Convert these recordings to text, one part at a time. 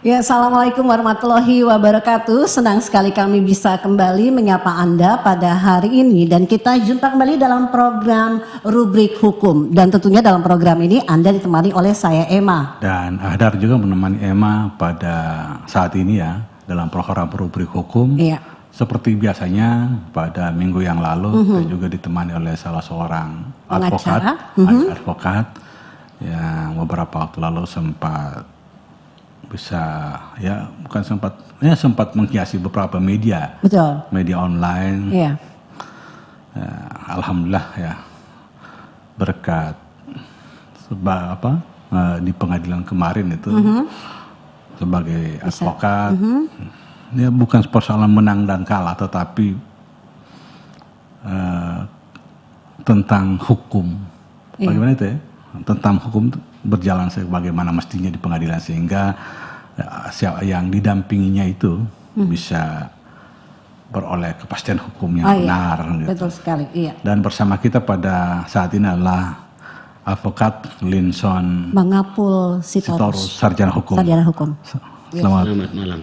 Ya, Assalamualaikum warahmatullahi wabarakatuh. Senang sekali kami bisa kembali menyapa Anda pada hari ini. Dan kita jumpa kembali dalam program Rubrik Hukum. Dan tentunya dalam program ini Anda ditemani oleh saya, Emma. Dan Ahdar juga menemani Emma pada saat ini ya, dalam program Rubrik Hukum. Iya. Seperti biasanya pada minggu yang lalu, saya juga ditemani oleh salah seorang advokat yang beberapa waktu lalu sempat sempat menghiasi beberapa media. Betul. Media online. Iya. Alhamdulillah ya, berkat di pengadilan kemarin itu sebagai advokat, ya bukan persoalan menang dan kalah, tetapi tentang hukum. Bagaimana itu ya? Tentang hukum berjalan sebagaimana mestinya di pengadilan, sehingga yang didampinginya itu bisa beroleh kepastian hukum yang benar. Gitu. Betul sekali. Iya. Dan bersama kita pada saat ini adalah Advokat Linson Mangapul Sitorus, Sarjana Hukum. Sarjana Hukum. Selamat malam.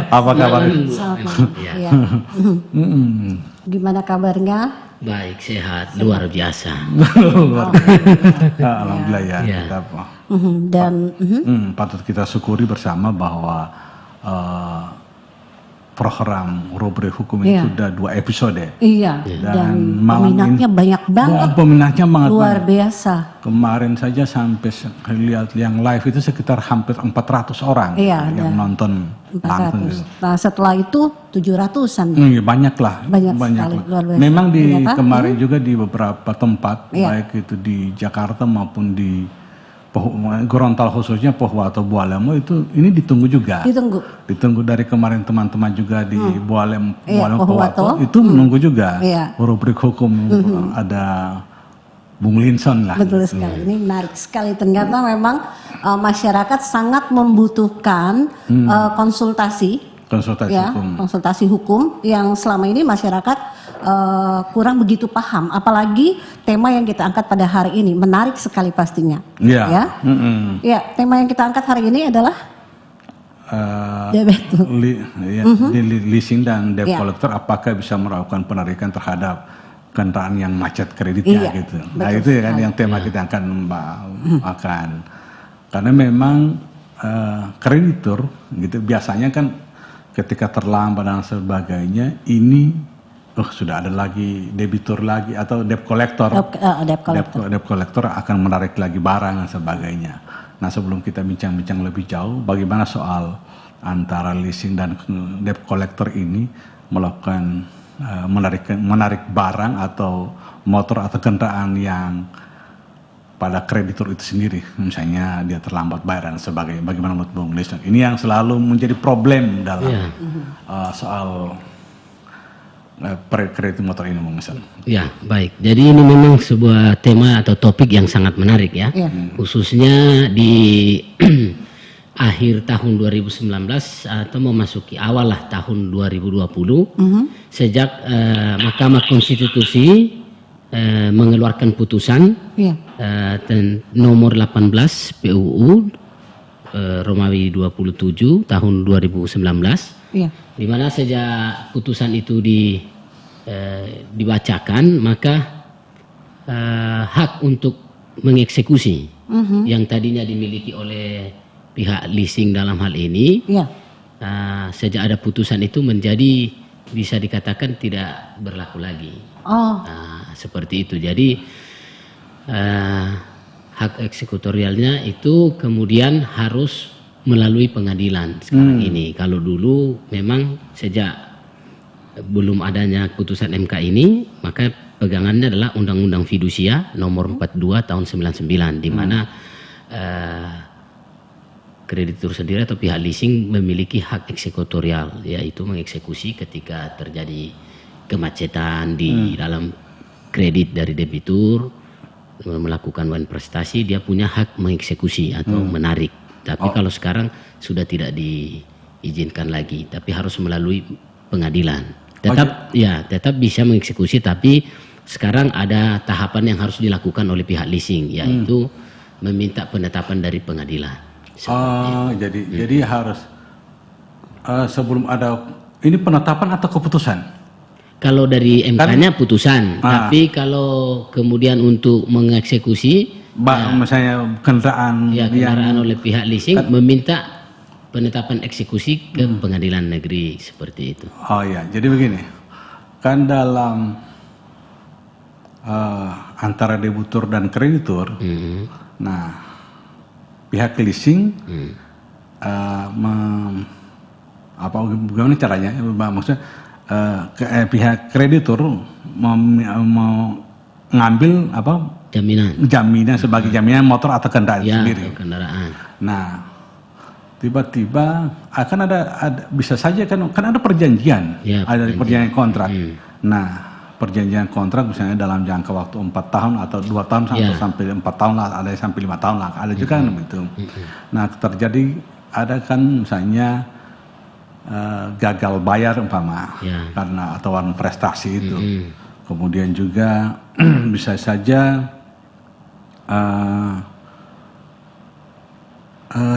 Apa kabar? Selamat malam. Ya. Gimana kabarnya? Baik, sehat, luar biasa. Alhamdulillah ya. Kita, Dan patut kita syukuri bersama bahwa program Rubrik Hukum ini sudah 2 episode. Iya. Dan peminatnya banyak banget. Peminatnya banget. Luar biasa. Kemarin saja sampai lihat yang live itu sekitar hampir 400 orang yang nonton. 400. Gitu. Nah setelah itu 700-an. Banyak lah. Banyak sekali. Luar biasa. Memang kemarin juga di beberapa tempat, baik itu di Jakarta maupun di Gorontalo khususnya Pohwa atau Bualemo ini ditunggu juga. Ditunggu dari kemarin teman-teman juga di Bualemo Pohwato itu menunggu juga. Rubrik Hukum ada Bung Linson lah. Betul sekali. Ini menarik sekali. Ternyata memang masyarakat sangat membutuhkan konsultasi hukum yang selama ini masyarakat kurang begitu paham, apalagi tema yang kita angkat pada hari ini menarik sekali pastinya. Ya, tema yang kita angkat hari ini adalah leasing dan debt collector, apakah bisa melakukan penarikan terhadap kendaraan yang macet kreditnya gitu. Nah itu ya kan yang tema kita akan karena memang kreditur gitu biasanya kan ketika terlambat dan sebagainya ini sudah ada lagi debitur lagi atau debt collector. Debt collector akan menarik lagi barang dan sebagainya. Nah sebelum kita bincang-bincang lebih jauh, bagaimana soal antara leasing dan debt collector ini melakukan menarik barang atau motor atau kendaraan yang pada kreditur itu sendiri, misalnya dia terlambat bayar dan sebagainya. Bagaimana menurut Bung Linson? Ini yang selalu menjadi problem dalam soal kredit motor ini, Bung Linson. Ya, baik. Jadi ini memang sebuah tema atau topik yang sangat menarik ya. Khususnya di akhir tahun 2019 atau memasuki awal lah tahun 2020 sejak Mahkamah Konstitusi mengeluarkan putusan nomor 18 PUU Romawi 27 tahun 2019 di mana sejak putusan itu dibacakan maka hak untuk mengeksekusi yang tadinya dimiliki oleh pihak leasing dalam hal ini sejak ada putusan itu menjadi bisa dikatakan tidak berlaku lagi. Seperti itu. Jadi hak eksekutorialnya itu kemudian harus melalui pengadilan sekarang ini. Kalau dulu memang sejak belum adanya putusan MK ini, maka pegangannya adalah Undang-Undang Fidusia nomor 42 tahun 99 di mana kreditur sendiri atau pihak leasing memiliki hak eksekutorial, yaitu mengeksekusi ketika terjadi kemacetan di dalam kredit dari debitur, melakukan prestasi, dia punya hak mengeksekusi atau menarik. Tapi kalau sekarang sudah tidak diizinkan lagi, tapi harus melalui pengadilan. Tetap bisa mengeksekusi, tapi sekarang ada tahapan yang harus dilakukan oleh pihak leasing, yaitu meminta penetapan dari pengadilan. Oh, jadi harus sebelum ada ini penetapan atau keputusan? Kalau dari MK-nya putusan, tapi kalau kemudian untuk mengeksekusi, misalnya kendaraan oleh pihak leasing meminta penetapan eksekusi ke pengadilan negeri seperti itu. Oh ya, jadi begini, kan dalam antara debitur dan kreditur, nah pihak leasing bagaimana caranya? Maksudnya pihak kreditur mau ngambil jaminan sebagai jaminan motor atau kendaraan sendiri. Atau kendaraan. Nah, tiba-tiba akan ada bisa saja kan ada perjanjian, ada perjanjian kontrak. Nah, perjanjian kontrak misalnya dalam jangka waktu 4 tahun atau 2 tahun sampai 4 tahun lah, ada sampai 5 tahun lah, ada juga kan begitu. Nah, terjadi ada kan misalnya gagal bayar karena atau prestasi itu. Kemudian juga bisa saja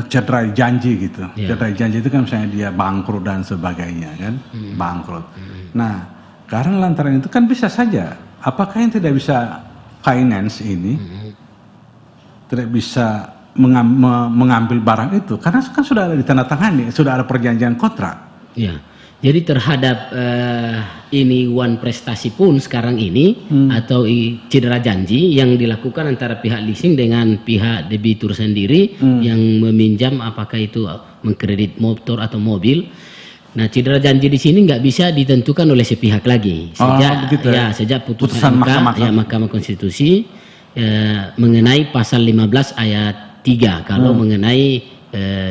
cederai janji gitu. Cederai janji itu kan misalnya dia bangkrut dan sebagainya kan, bangkrut. Nah, karena lantaran itu kan bisa saja, apakah yang tidak bisa finance ini tidak bisa mengambil barang itu karena kan sudah ada ditandatangani, sudah ada perjanjian kontrak. Ya, jadi terhadap ini wan prestasi pun sekarang ini atau cedera janji yang dilakukan antara pihak leasing dengan pihak debitur sendiri yang meminjam, apakah itu mengkredit motor atau mobil. Nah, cedera janji di sini nggak bisa ditentukan oleh sepihak lagi sejak putusan Mahkamah Konstitusi mengenai pasal 15 ayat 3 kalau mengenai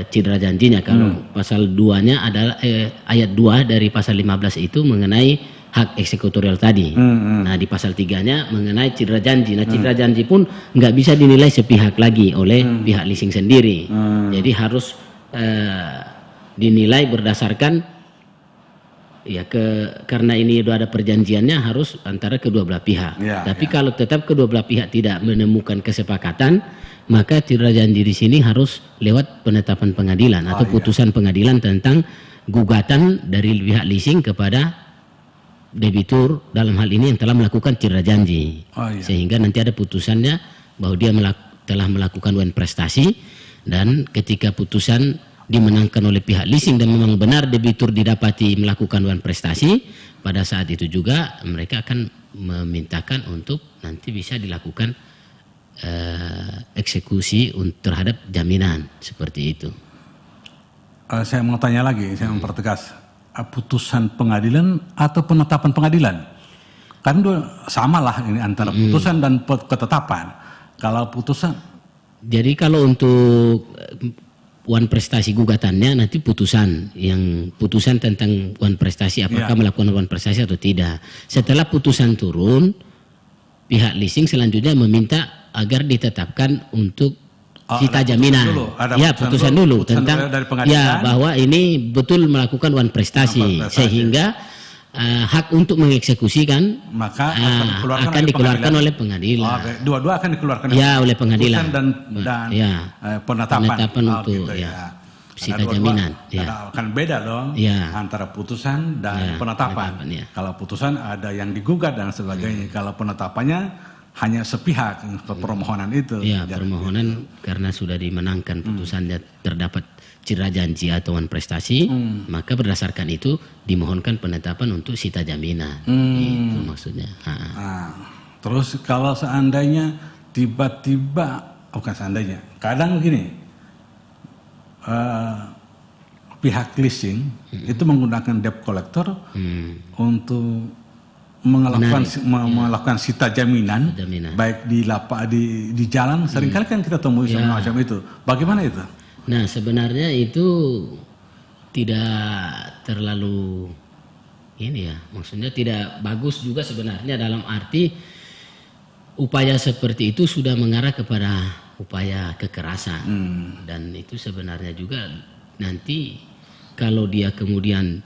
cedera janjinya. Kalau pasal 2-nya adalah ayat 2 dari pasal 15 itu mengenai hak eksekutorial tadi. Nah, di pasal 3-nya mengenai cedera janji. Nah, cedera janji pun nggak bisa dinilai sepihak lagi oleh pihak leasing sendiri. Jadi harus dinilai berdasarkan karena ini sudah ada perjanjiannya harus antara kedua belah pihak. Tapi kalau tetap kedua belah pihak tidak menemukan kesepakatan, maka cedera janji di sini harus lewat penetapan pengadilan atau putusan pengadilan tentang gugatan dari pihak leasing kepada debitur dalam hal ini yang telah melakukan cedera janji. Sehingga nanti ada putusannya bahwa dia telah melakukan wan prestasi, dan ketika putusan dimenangkan oleh pihak leasing dan memang benar debitur didapati melakukan wan prestasi, pada saat itu juga mereka akan memintakan untuk nanti bisa dilakukan eksekusi terhadap jaminan seperti itu. Saya mau tanya lagi, saya mempertegas, putusan pengadilan atau penetapan pengadilan? Kan sama lah ini antara putusan dan ketetapan. Kalau putusan, jadi kalau untuk wan prestasi gugatannya nanti putusan tentang wan prestasi apakah melakukan wan prestasi atau tidak. Setelah putusan turun, pihak leasing selanjutnya meminta agar ditetapkan untuk sita jaminan. Putusan dulu tentang bahwa ini betul melakukan wan prestasi sehingga hak untuk mengeksekusikan maka akan dikeluarkan oleh pengadilan. Dua-dua akan dikeluarkan oleh pengadilan dan penetapan untuk sita jaminan. Akan beda dong antara putusan dan penetapan. Kalau putusan ada yang digugat dan sebagainya. Kalau penetapannya hanya sepihak ke permohonan itu. Permohonan karena sudah dimenangkan putusannya terdapat cedera janji atau wan prestasi, maka berdasarkan itu dimohonkan penetapan untuk sita jaminan. Itu maksudnya. Terus kalau seandainya tiba-tiba, bukan seandainya, kadang begini, pihak leasing itu menggunakan debt collector untuk melakukan sita jaminan, baik di jalan, seringkali kan kita temui semacam itu. Bagaimana itu? Nah, sebenarnya itu tidak terlalu maksudnya tidak bagus juga sebenarnya, dalam arti upaya seperti itu sudah mengarah kepada upaya kekerasan. Dan itu sebenarnya juga nanti kalau dia kemudian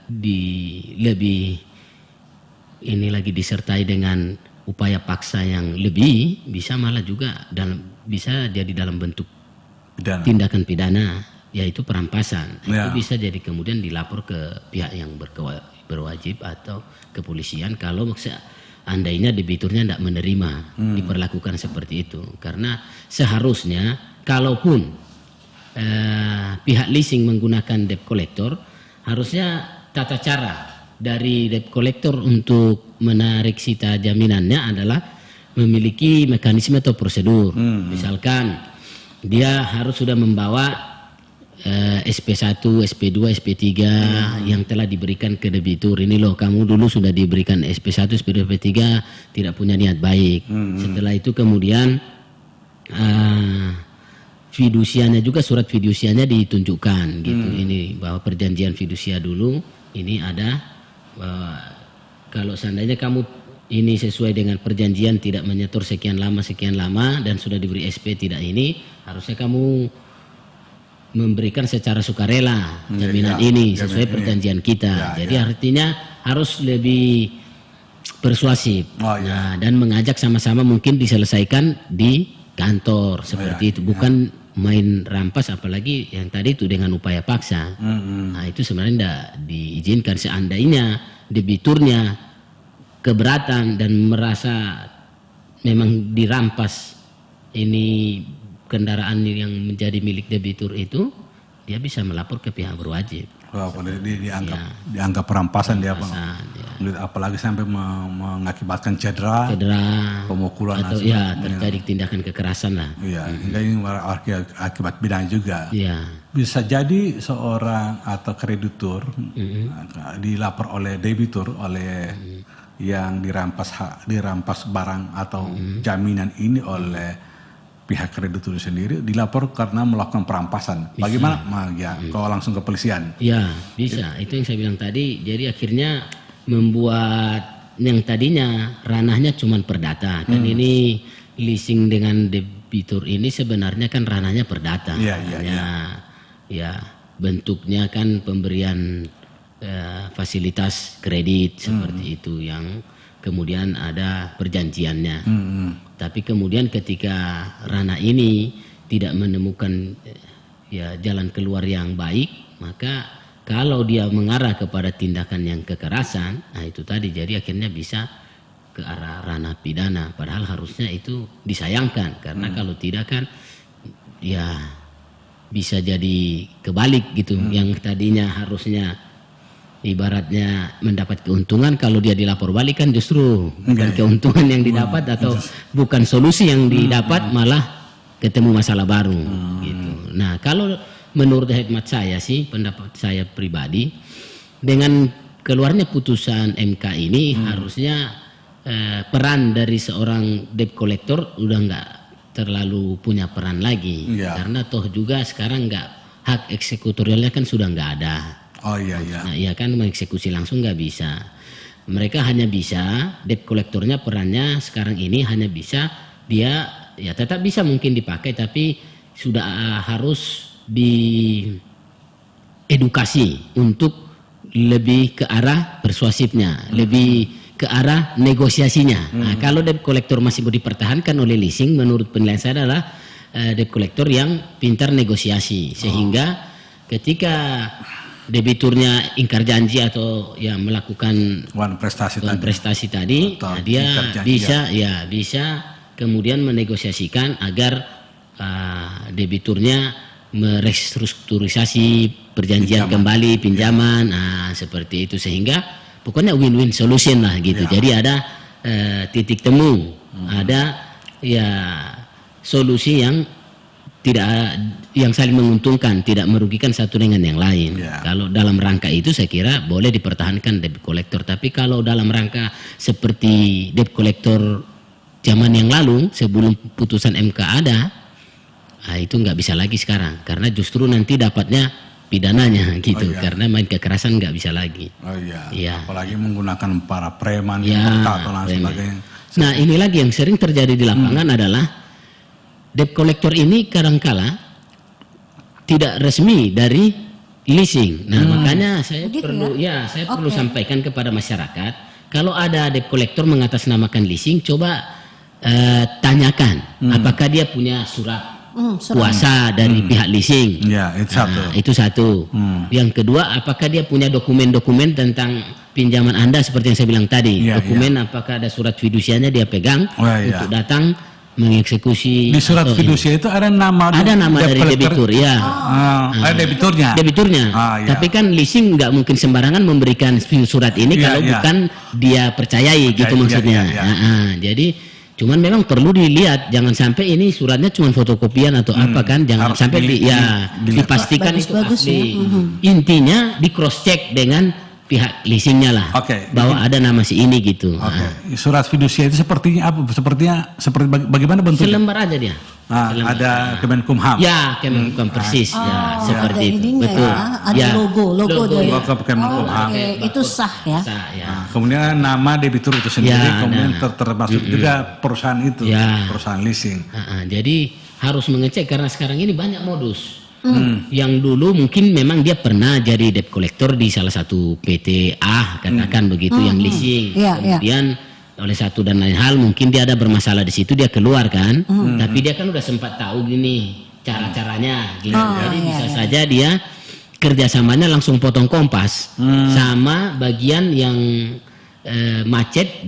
lagi disertai dengan upaya paksa yang lebih, bisa malah juga bisa jadi dalam bentuk tindakan pidana yaitu perampasan. Ya. Itu bisa jadi kemudian dilapor ke pihak yang berwajib atau kepolisian kalau seandainya debiturnya tidak menerima diperlakukan seperti itu. Karena seharusnya kalaupun pihak leasing menggunakan debt collector, harusnya tata cara dari debt collector untuk menarik sita jaminannya adalah memiliki mekanisme atau prosedur. Misalkan dia harus sudah membawa SP1, SP2, SP3 yang telah diberikan ke debitur. Ini loh, kamu dulu sudah diberikan SP1, SP2, SP3, tidak punya niat baik. Setelah itu kemudian fidusianya juga, surat fidusianya ditunjukkan gitu. Ini bahwa perjanjian fidusia dulu ini ada, kalau seandainya kamu ini sesuai dengan perjanjian tidak menyetor sekian lama dan sudah diberi SP tidak ini, harusnya kamu memberikan secara sukarela jaminan ini sesuai perjanjian kita. Jadi artinya harus lebih persuasif dan mengajak sama-sama mungkin diselesaikan di kantor seperti itu, bukan main rampas, apalagi yang tadi itu dengan upaya paksa. Nah itu sebenarnya tidak diizinkan. Seandainya debiturnya keberatan dan merasa memang dirampas ini kendaraan yang menjadi milik debitur itu, dia bisa melapor ke pihak berwajib. Dianggap perampasan dia, apalagi sampai mengakibatkan cedera, pemukulan atau terjadi tindakan kekerasan lah. Hingga ini akibat pidana juga. Bisa jadi seorang atau kreditur dilapor oleh debitur oleh yang dirampas barang atau jaminan ini oleh pihak kreditur sendiri, dilapor karena melakukan perampasan. Bisa. Bagaimana? Kalau langsung ke polisian. Ya, bisa. Itu yang saya bilang tadi. Jadi akhirnya membuat yang tadinya ranahnya cuma perdata. Kan ini leasing dengan debitur ini sebenarnya kan ranahnya perdata. Ya, bentuknya kan pemberian fasilitas kredit seperti itu yang kemudian ada perjanjiannya. Tapi kemudian ketika ranah ini tidak menemukan jalan keluar yang baik, maka kalau dia mengarah kepada tindakan yang kekerasan, nah itu tadi, jadi akhirnya bisa ke arah ranah pidana. Padahal harusnya itu disayangkan, karena kalau tidak kan ya bisa jadi kebalik gitu. Yang tadinya harusnya ibaratnya mendapat keuntungan, kalau dia dilapor balik kan justru bukan keuntungan yang didapat atau bukan solusi yang didapat, malah ketemu masalah baru gitu. Nah kalau menurut hemat saya sih, pendapat saya pribadi, dengan keluarnya putusan MK ini harusnya peran dari seorang debt collector udah nggak terlalu punya peran lagi, karena toh juga sekarang nggak, hak eksekutorialnya kan sudah nggak ada. Nah, iya kan, mengeksekusi langsung nggak bisa. Mereka hanya bisa, debt collectornya perannya sekarang ini hanya bisa, dia ya tetap bisa mungkin dipakai, tapi sudah harus diedukasi untuk lebih ke arah persuasifnya, lebih ke arah negosiasinya. Nah, kalau debt collector masih mau dipertahankan oleh leasing, menurut penilaian saya adalah debt collector yang pintar negosiasi, sehingga ketika debiturnya ingkar janji atau ya melakukan prestasi tadi, nah dia bisa kemudian menegosiasikan agar debiturnya merestrukturisasi perjanjian kembali pinjaman, nah seperti itu, sehingga pokoknya win-win solution lah gitu. Jadi ada titik temu, ada ya solusi yang saling menguntungkan, tidak merugikan satu dengan yang lain. Kalau dalam rangka itu saya kira boleh dipertahankan debt collector. Tapi kalau dalam rangka seperti debt collector zaman yang lalu sebelum putusan MK ada, nah itu nggak bisa lagi sekarang, karena justru nanti dapatnya pidananya gitu, karena main kekerasan nggak bisa lagi. Apalagi menggunakan para preman atau sebagainya. Nah ini lagi yang sering terjadi di lapangan adalah debt collector ini kadangkala tidak resmi dari leasing. Nah makanya saya perlu sampaikan kepada masyarakat, kalau ada debt collector mengatasnamakan leasing, coba tanyakan apakah dia punya surat kuasa dari pihak leasing. Ya, itu satu. Nah, itu satu. Yang kedua, apakah dia punya dokumen-dokumen tentang pinjaman Anda seperti yang saya bilang tadi. Dokumen apakah ada surat fidusianya dia pegang untuk datang mengeksekusi. Di surat fidusia itu ada nama dari debitur, ya. Ada debiturnya. Tapi kan leasing nggak mungkin sembarangan memberikan surat ini kalau bukan dia percayai gitu maksudnya. Jadi cuman memang perlu dilihat, jangan sampai ini suratnya cuma fotokopian atau apa kan, jangan sampai dipastikan itu asli. Intinya di cross check dengan pihak leasingnya lah, bahwa ada nama si ini gitu. Surat fidusia itu sepertinya apa? Seperti bagaimana bentuknya? Selembar aja dia. Ada Kemenkumham. Ya, Kemenkumham persis. Ya, seperti itu. Betul. Ada logo dari Kemenkumham. Itu sah ya. Kemudian nama debitur itu sendiri, kemudian termasuk juga perusahaan itu, perusahaan leasing. Jadi harus mengecek karena sekarang ini banyak modus. Yang dulu mungkin memang dia pernah jadi debt collector di salah satu PT A, katakan begitu, yang leasing. Kemudian oleh satu dan lain hal mungkin dia ada bermasalah di situ, dia keluar kan, tapi dia kan udah sempat tahu gini cara-caranya gitu. Jadi bisa saja dia kerjasamanya langsung potong kompas sama bagian yang macet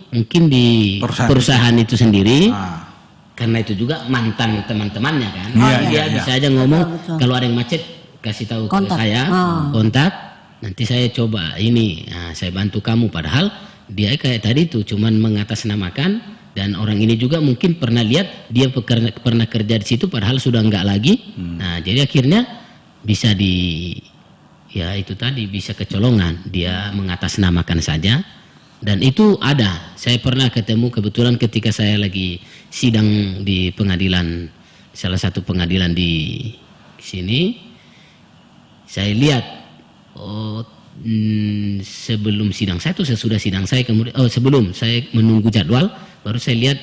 mungkin di perusahaan itu sendiri. Karena itu juga mantan teman-temannya kan. Dia bisa aja ngomong kalau ada yang macet kasih tahu ke saya, kontak, nanti saya coba ini, saya bantu kamu, padahal dia kayak tadi tuh cuman mengatasnamakan, dan orang ini juga mungkin pernah lihat dia pernah kerja di situ padahal sudah enggak lagi. Nah, jadi akhirnya bisa itu tadi bisa kecolongan, dia mengatasnamakan saja. Dan itu ada, saya pernah ketemu kebetulan ketika saya lagi sidang di pengadilan, salah satu pengadilan di sini, saya lihat sebelum sidang saya itu sesudah sidang saya kemudian sebelum saya menunggu jadwal baru saya lihat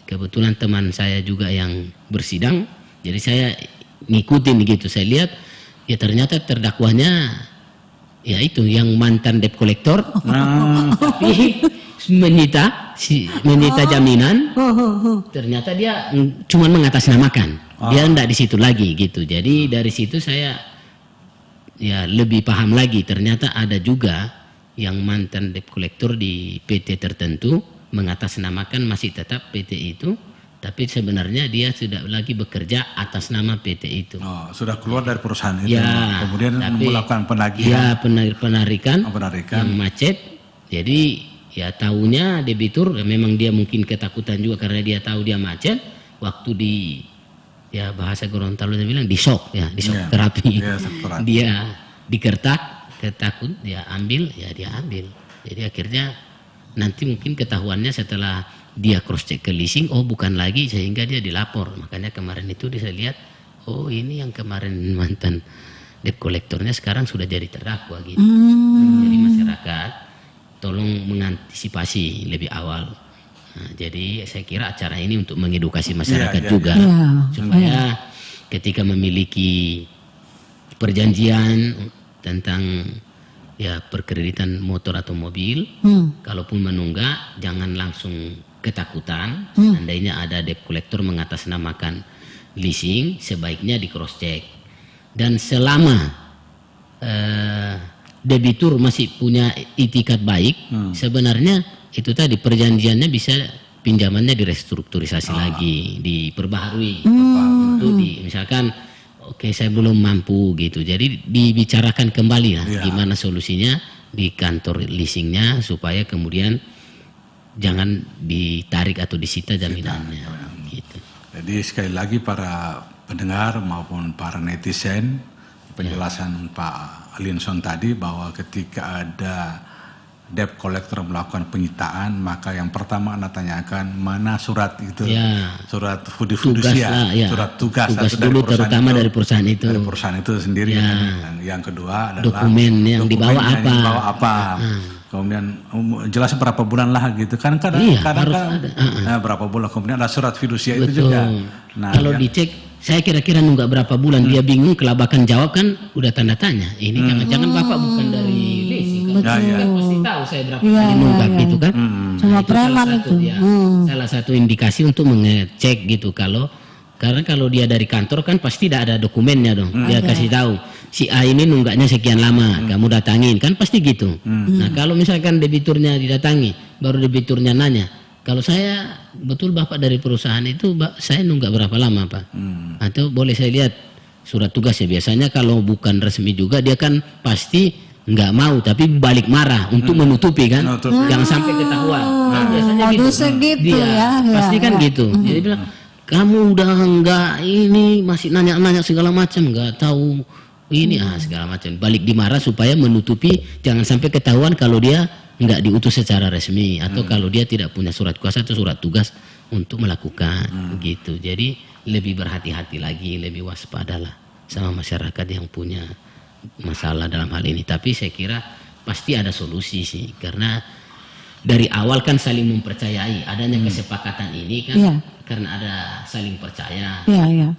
kebetulan teman saya juga yang bersidang, jadi saya ngikutin gitu, saya lihat ya ternyata terdakwanya ya itu yang mantan debt collector, tapi menyita jaminan, ternyata dia cuma mengatasnamakan, dia enggak di situ lagi gitu. Jadi dari situ saya ya lebih paham lagi, ternyata ada juga yang mantan debt collector di PT tertentu mengatasnamakan masih tetap PT itu, tapi sebenarnya dia sudah lagi bekerja atas nama PT itu. Sudah keluar dari perusahaan itu, kemudian melakukan penagihan. Penarikan yang macet. Jadi ya tahunya debitur memang dia mungkin ketakutan juga karena dia tahu dia macet. Waktu bahasa Gorontalo dia bilang di shock terapi. Dia dikertak, ketakut, dia ambil. Jadi akhirnya nanti mungkin ketahuannya setelah dia cross check ke leasing, bukan lagi, sehingga dia dilapor. Makanya kemarin itu dia lihat, ini yang kemarin mantan debt collectornya sekarang sudah jadi terdakwa gitu. Jadi masyarakat tolong mengantisipasi lebih awal. Nah, jadi saya kira acara ini untuk mengedukasi masyarakat juga supaya ketika memiliki perjanjian tentang perkreditan motor atau mobil, kalaupun menunggak jangan langsung ketakutan. Seandainya ada debt collector mengatasnamakan leasing, sebaiknya di cross check. Dan selama debitur masih punya itikat baik, sebenarnya itu tadi perjanjiannya bisa pinjamannya direstrukturisasi lagi, diperbaharui. Misalkan saya belum mampu gitu, jadi dibicarakan kembali lah gimana solusinya di kantor leasingnya supaya kemudian jangan ditarik atau disita jaminannya. Gitu. Jadi sekali lagi para pendengar maupun para netizen, penjelasan Pak Linson tadi bahwa ketika ada debt collector melakukan penyitaan, maka yang pertama Anda tanyakan mana surat itu, surat fidusia, surat tugas dulu terutama dari perusahaan itu. Dari perusahaan itu sendiri. Yang kedua adalah dokumen yang dibawa apa. Kemudian jelas berapa bulan lah gitu kan, kadang berapa bulan, kemudian ada surat fidusia. Betul. Itu juga. Nah, kalau dicek saya kira-kira nunggak berapa bulan, dia bingung, kelabakan jawab kan udah tanda tanya. Ini jangan Bapak bukan dari leasing kan, pasti tahu saya berapa kali nunggak gitu kan. Cuma preman itu. Salah satu indikasi untuk mengecek gitu kalau Karena kalau dia dari kantor kan pasti tidak ada dokumennya dong. Dia kasih tahu si A ini nunggaknya sekian lama, kamu datangin kan pasti gitu. Nah kalau misalkan debiturnya didatangi, baru debiturnya nanya, kalau saya betul Bapak dari perusahaan itu, saya nunggak berapa lama Pak? Atau boleh saya lihat surat tugasnya? Biasanya kalau bukan resmi juga dia kan pasti nggak mau, tapi balik marah untuk menutupi kan, jangan sampai ketahuan. Nah, biasanya gitu. Dia pasti kan gitu. Jadi bilang, kamu udah enggak ini masih nanya-nanya segala macam, nggak tahu ini segala macam. Balik dimarah supaya menutupi, jangan sampai ketahuan kalau dia nggak diutus secara resmi atau kalau dia tidak punya surat kuasa atau surat tugas untuk melakukan gitu. Jadi lebih berhati-hati lagi, lebih waspadalah sama masyarakat yang punya masalah dalam hal ini. Tapi saya kira pasti ada solusi sih, karena dari awal kan saling mempercayai, adanya kesepakatan ini kan karena ada saling percaya,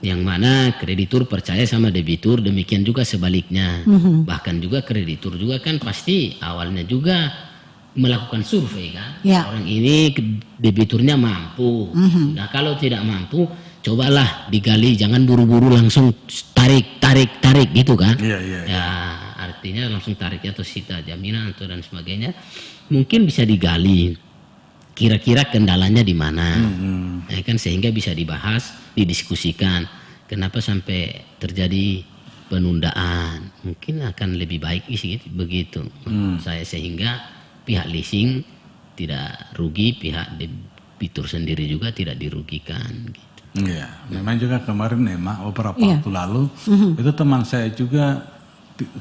yang mana kreditur percaya sama debitur, demikian juga sebaliknya. Bahkan juga kreditur juga kan pasti awalnya juga melakukan survei kan, orang ini debiturnya mampu. Nah kalau tidak mampu, cobalah digali, jangan buru-buru langsung tarik gitu kan. Ya artinya langsung tarik atau sita jaminan atau dan sebagainya, mungkin bisa digali kira-kira kendalanya di mana, ya kan, sehingga bisa dibahas, didiskusikan kenapa sampai terjadi penundaan. Mungkin akan lebih baik sih begitu menurut saya, sehingga pihak leasing tidak rugi, pihak debitur sendiri juga tidak dirugikan gitu. Iya, memang juga kemarin beberapa waktu lalu itu teman saya juga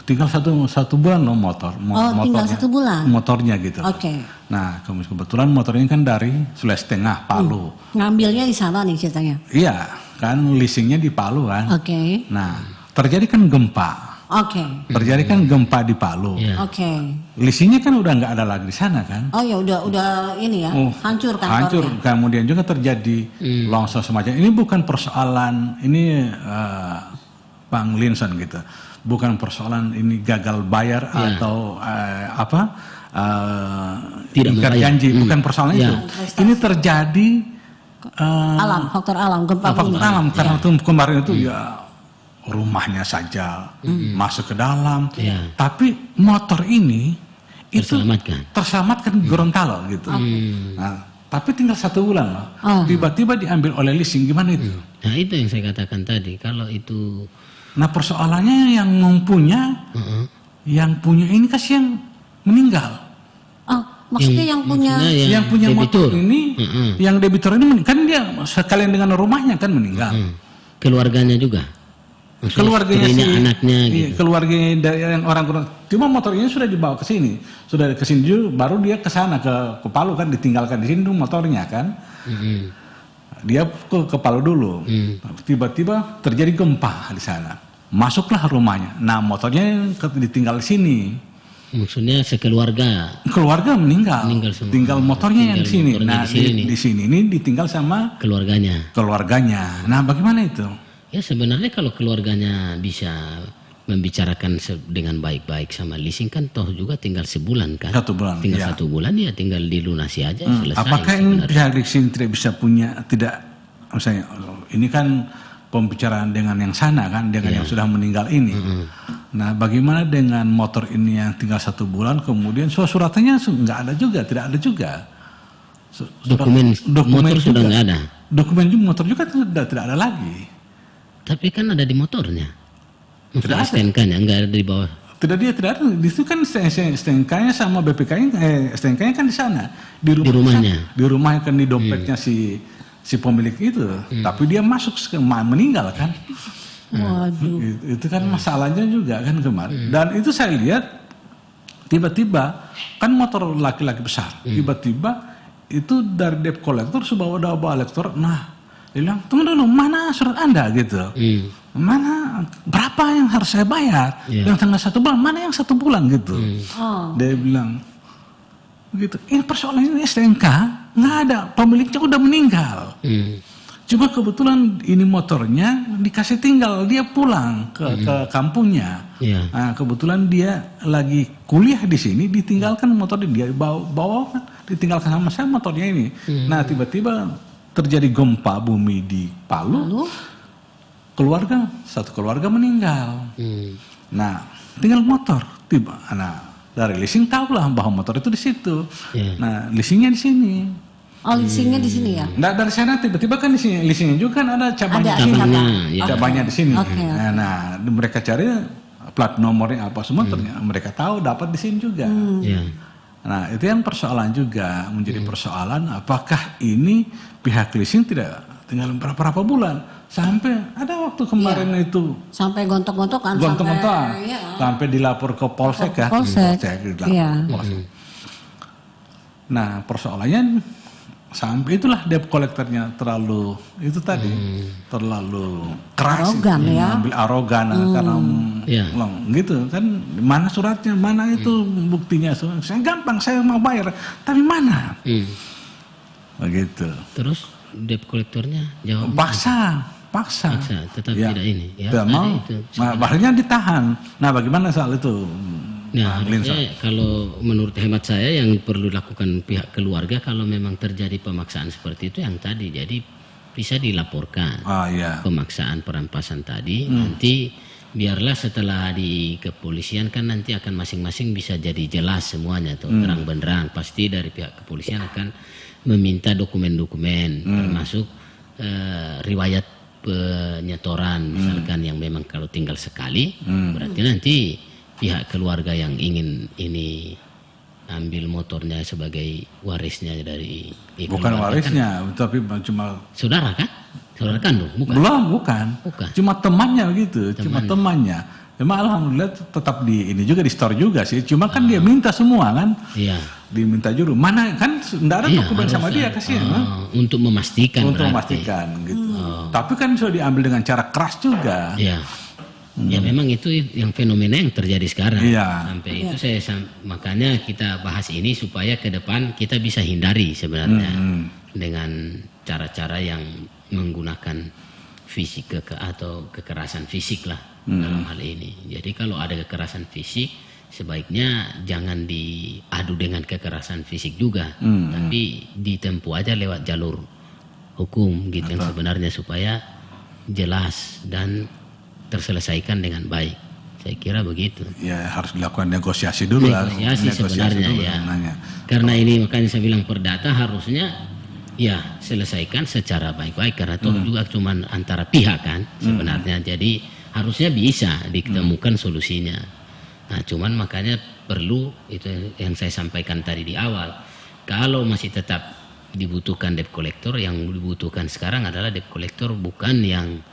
tinggal satu bulan loh motornya, tinggal 1 bulan motornya gitu. Nah kebetulan motornya kan dari Sulawesi Tengah, Palu. Ngambilnya di sana nih ceritanya. Iya, kan leasingnya di Palu kan. Nah terjadi kan gempa. Terjadi kan gempa di Palu. Leasingnya kan udah nggak ada lagi di sana kan. Oh ya udah ini ya, hancur kantornya. Hancur. Kemudian juga terjadi longsor semacam ini. Bukan persoalan ini Bang Linson gitu. Bukan persoalan ini gagal bayar atau tidak ingkar janji. Bukan persoalan itu. Ini terjadi faktor alam, gempa bumi. Faktor alam karena itu kemarin itu rumahnya saja masuk ke dalam, tapi motor ini itu terselamatkan Gorontalo gitu. Nah, tapi tinggal 1 bulan loh, tiba-tiba diambil oleh leasing, gimana itu? Nah itu yang saya katakan tadi, kalau itu. Nah persoalannya yang punya ini kasih yang meninggal. Maksudnya yang punya debitur. Motor ini, yang debitur ini kan dia sekalian dengan rumahnya kan meninggal. Keluarganya juga. Keluarganya anaknya gitu. Keluarganya dari yang orang cuma motornya sudah dibawa ke sini, baru dia ke sana ke Palu kan, ditinggalkan di sini tuh motornya kan. Dia ke Palu dulu. Tiba-tiba terjadi gempa di sana, masuklah rumahnya. Nah motornya ditinggal di sini. Maksudnya sekeluarga meninggal semua. Tinggal motornya yang di sini. Nah di sini ini ditinggal sama keluarganya. Nah bagaimana itu? Ya sebenarnya kalau keluarganya bisa membicarakan dengan baik-baik sama leasing kan toh juga tinggal sebulan kan. 1 bulan. Tinggal 1 bulan ya tinggal dilunasi aja selesai. Apakah ini pihak leasing tidak bisa misalnya ini kan pembicaraan dengan yang sana kan, dengan yang sudah meninggal ini. Nah bagaimana dengan motor ini yang tinggal 1 bulan kemudian suratnya nggak ada juga, tidak ada juga. Dokumen motor sudah nggak ada. Dokumen motor juga tidak ada lagi. Tapi kan ada di motornya. Tidak ada. STNK-nya enggak ada di bawah. Tidak ada. Di situ kan STNK-nya sama BPK-nya, STNK-nya kan di sana. Di rumahnya. Di rumahnya kan, di dompetnya si pemilik itu. Tapi dia masuk meninggal kan. Waduh. Itu kan masalahnya juga kan kemarin. Dan itu saya lihat tiba-tiba kan motor laki-laki besar. Tiba-tiba itu dari debt collector sudah bawa lektor. Nah dia bilang, tunggu dulu, mana surat Anda gitu? Mana, berapa yang harus saya bayar? Yang tanggal 1 bulan, mana yang 1 bulan gitu? Dia bilang, begitu. Ini persoalan ini STNK, nggak ada, pemiliknya udah meninggal. Cuma kebetulan ini motornya dikasih tinggal, dia pulang ke kampungnya. Nah, kebetulan dia lagi kuliah di sini, ditinggalkan motor dia bawa ditinggalkan sama saya motornya ini. Nah tiba-tiba terjadi gempa bumi di Palu, satu keluarga meninggal. Nah, tinggal motor tiba. Nah, dari leasing tahulah bahwa motor itu di situ. Nah, leasingnya di sini. Oh, leasingnya di sini ya? Nah, dari sana tiba-tiba kan di sini leasingnya juga kan ada cabangnya. Cabangnya di sini. Nah, mereka cari plat nomornya apa semua, ternyata mereka tahu dapat di sini juga. Nah, itu yang persoalan juga, menjadi persoalan apakah ini pihak leasing tidak tinggal berapa bulan sampai ada waktu kemarin itu sampai gontok-gontokan sampai dilapor ke Polsek ya. Nah, persoalannya sampai itulah debt collectornya terlalu terlalu keras, ambil arogan karena gitu kan, mana suratnya, mana itu buktinya, saya gampang saya mau bayar tapi mana begitu. Terus debt collectornya jawab paksa tetap tidak ini ya, tidak mau, akhirnya ditahan. Nah, bagaimana soal itu? Nah, harusnya kalau menurut hemat saya yang perlu dilakukan pihak keluarga kalau memang terjadi pemaksaan seperti itu yang tadi, jadi bisa dilaporkan pemaksaan perampasan tadi. Nanti biarlah setelah di kepolisian kan nanti akan masing-masing bisa jadi jelas semuanya tuh, terang benderang. Pasti dari pihak kepolisian akan meminta dokumen-dokumen termasuk riwayat penyetoran misalkan, yang memang kalau tinggal sekali berarti nanti pihak keluarga yang ingin ini ambil motornya sebagai warisnya dari bukan warisnya kan, tapi cuma saudara kan? Saudara kandung? Bukan. Cuma temannya begitu, cuma temannya. Cuma alhamdulillah tetap di ini juga di store juga sih. Cuma kan dia minta semua kan? Iya. Diminta juru. Mana kan enggak ada dokumen sama dia, kasihan kan? Untuk memastikan. Untuk memastikan gitu. Tapi kan sudah diambil dengan cara keras juga. Iya. Ya memang itu yang fenomena yang terjadi sekarang. Sampai itu makanya kita bahas ini supaya ke depan kita bisa hindari sebenarnya dengan cara-cara yang menggunakan fisik atau kekerasan fisik lah dalam hal ini. Jadi kalau ada kekerasan fisik sebaiknya jangan diadu dengan kekerasan fisik juga, tapi ditempuh aja lewat jalur hukum gitu yang sebenarnya supaya jelas dan terselesaikan dengan baik. Saya kira begitu. Ya harus dilakukan negosiasi dulu. Negosiasi sebenarnya dulu, ya. Karena ini makanya saya bilang perdata harusnya ya selesaikan secara baik-baik karena itu juga cuma antara pihak kan sebenarnya. Jadi harusnya bisa ditemukan solusinya. Nah cuman makanya perlu itu yang saya sampaikan tadi di awal. Kalau masih tetap dibutuhkan debt collector, yang dibutuhkan sekarang adalah debt collector bukan yang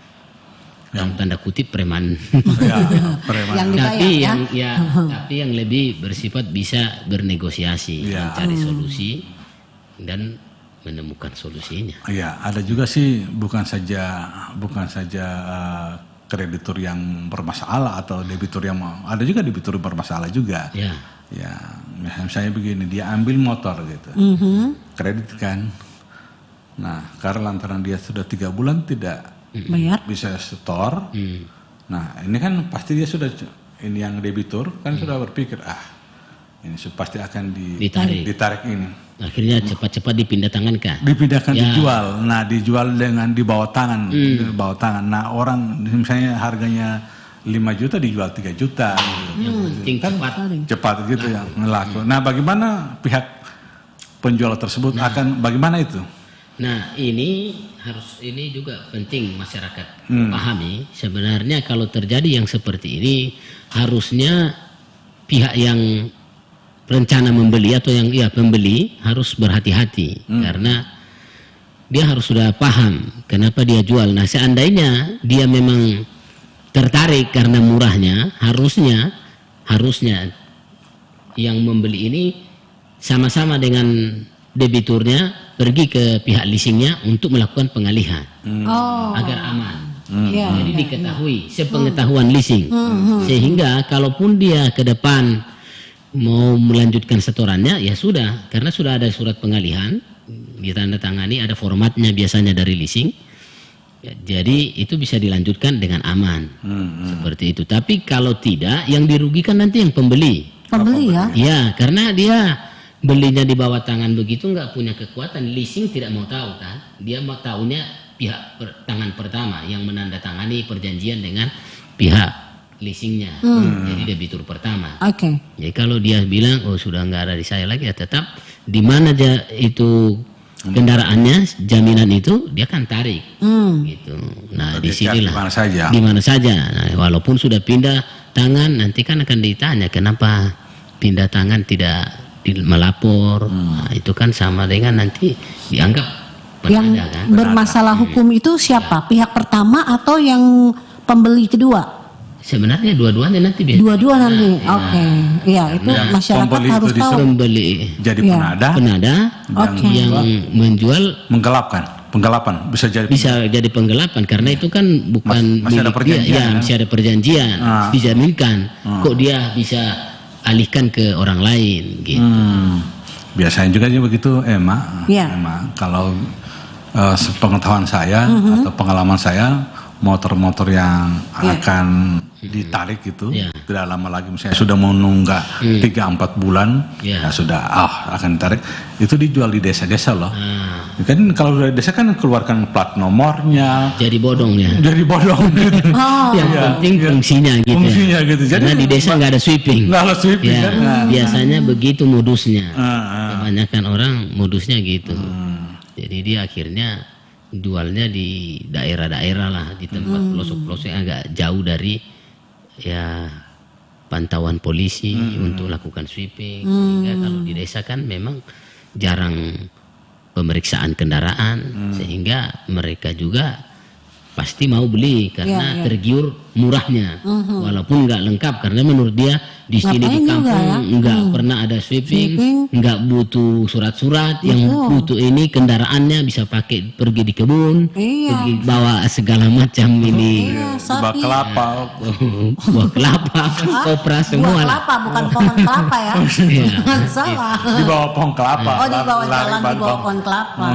dalam tanda kutip preman, yang dibayar, tapi yang lebih bersifat bisa bernegosiasi, mencari solusi dan menemukan solusinya. Iya, ada juga sih bukan saja kreditur yang bermasalah atau debitur yang ada juga debitur bermasalah juga. Ya, misalnya begini, dia ambil motor gitu, kredit kan. Nah, karena lantaran dia sudah 3 bulan tidak bisa setor. Nah ini kan pasti dia sudah, ini yang debitur kan sudah berpikir ini pasti akan ditarik ini. Akhirnya cepat-cepat dipindahkan. Dijual. Nah dijual dengan di bawah tangan. Nah orang misalnya harganya 5 juta dijual 3 juta. Kan cepat gitu yang ngelaku. Nah bagaimana pihak penjual tersebut bagaimana itu? Nah ini juga penting masyarakat pahami. Sebenarnya kalau terjadi yang seperti ini harusnya pihak yang rencana membeli atau yang pembeli harus berhati-hati karena dia harus sudah paham kenapa dia jual. Nah seandainya dia memang tertarik karena murahnya, harusnya yang membeli ini sama-sama dengan debiturnya pergi ke pihak leasingnya untuk melakukan pengalihan agar aman. Jadi diketahui sepengetahuan leasing sehingga kalaupun dia ke depan mau melanjutkan setorannya ya sudah, karena sudah ada surat pengalihan ditandatangani, ada formatnya biasanya dari leasing. Jadi itu bisa dilanjutkan dengan aman seperti itu. Tapi kalau tidak, yang dirugikan nanti yang pembeli. Ya? Ya, karena dia belinya di bawah tangan begitu nggak punya kekuatan, leasing tidak mau tahu kan, dia mau tahunya pihak tangan pertama yang menandatangani perjanjian dengan pihak leasingnya, jadi debitur pertama. Oke. Jadi kalau dia bilang oh sudah nggak ada di saya lagi, ya tetap di mana aja itu kendaraannya, jaminan itu dia kan tarik, gitu. Nah di sinilah di mana saja. Nah, walaupun sudah pindah tangan, nanti kan akan ditanya kenapa pindah tangan tidak melapor. Nah, itu kan sama dengan nanti dianggap Yang kan? bermasalah hukum itu siapa? Pihak pertama atau yang pembeli kedua? Sebenarnya dua-duanya nanti biasa. Dua-dua nanti. Oke. Iya, itu masyarakat pembeli harus itu tahu. Pembeli jadi Iya. penada yang menjual penggelapan bisa jadi penggelapan karena itu kan bukan masih ada milik perjanjian, dia, ya? masih ada perjanjian, dijaminkan. Kok dia bisa alihkan ke orang lain gitu. Biasanya juga begitu, Emma. Iya. Emma, kalau sepengetahuan saya atau pengalaman saya, motor-motor yang akan ditarik itu tidak lama lagi, misalnya sudah menunggak 3-4 bulan, ya sudah akan ditarik, itu dijual di desa-desa loh. Kan kalau dari desa kan keluarkan plat nomornya, jadi bodong ya. jadi bodong gitu. Yang penting fungsinya gitu. Fungsinya ya. gitu. Jadi karena di desa nggak ada sweeping. Nggak ada sweeping ya, kan. Biasanya begitu modusnya. Kebanyakan orang modusnya gitu. Jadi dia akhirnya jualnya di daerah-daerah lah, di tempat pelosok-pelosok yang agak jauh dari ya pantauan polisi untuk lakukan sweeping. Sehingga kalau di desa kan memang jarang pemeriksaan kendaraan, sehingga mereka juga pasti mau beli karena tergiur murahnya, walaupun nggak lengkap karena menurut dia di sini di kampung nggak pernah ada sweeping, nggak butuh surat-surat, yang butuh ini kendaraannya bisa pakai pergi di kebun, pergi bawa segala macam ini, buah kelapa, buah kelapa, kopra semua buah lah. kelapa bukan pohon kelapa ya. Jangan salah. Di bawah pohon kelapa. Oh, di bawah jalan di bawah pohon kelapa.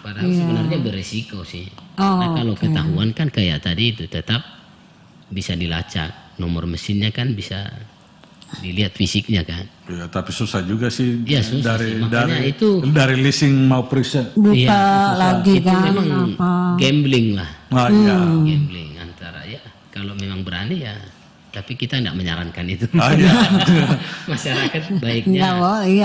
Padahal sebenarnya beresiko sih. Nah, kalau ketahuan kan kayak tadi itu tetap bisa dilacak, nomor mesinnya kan bisa dilihat fisiknya kan. Ya, tapi susah juga sih. Ya, susah sih. Makanya dari leasing mau periksa. Buka lagi itu kan. memang gambling lah. Gambling antara ya kalau memang berani ya. Tapi kita tidak menyarankan itu. Masyarakat baiknya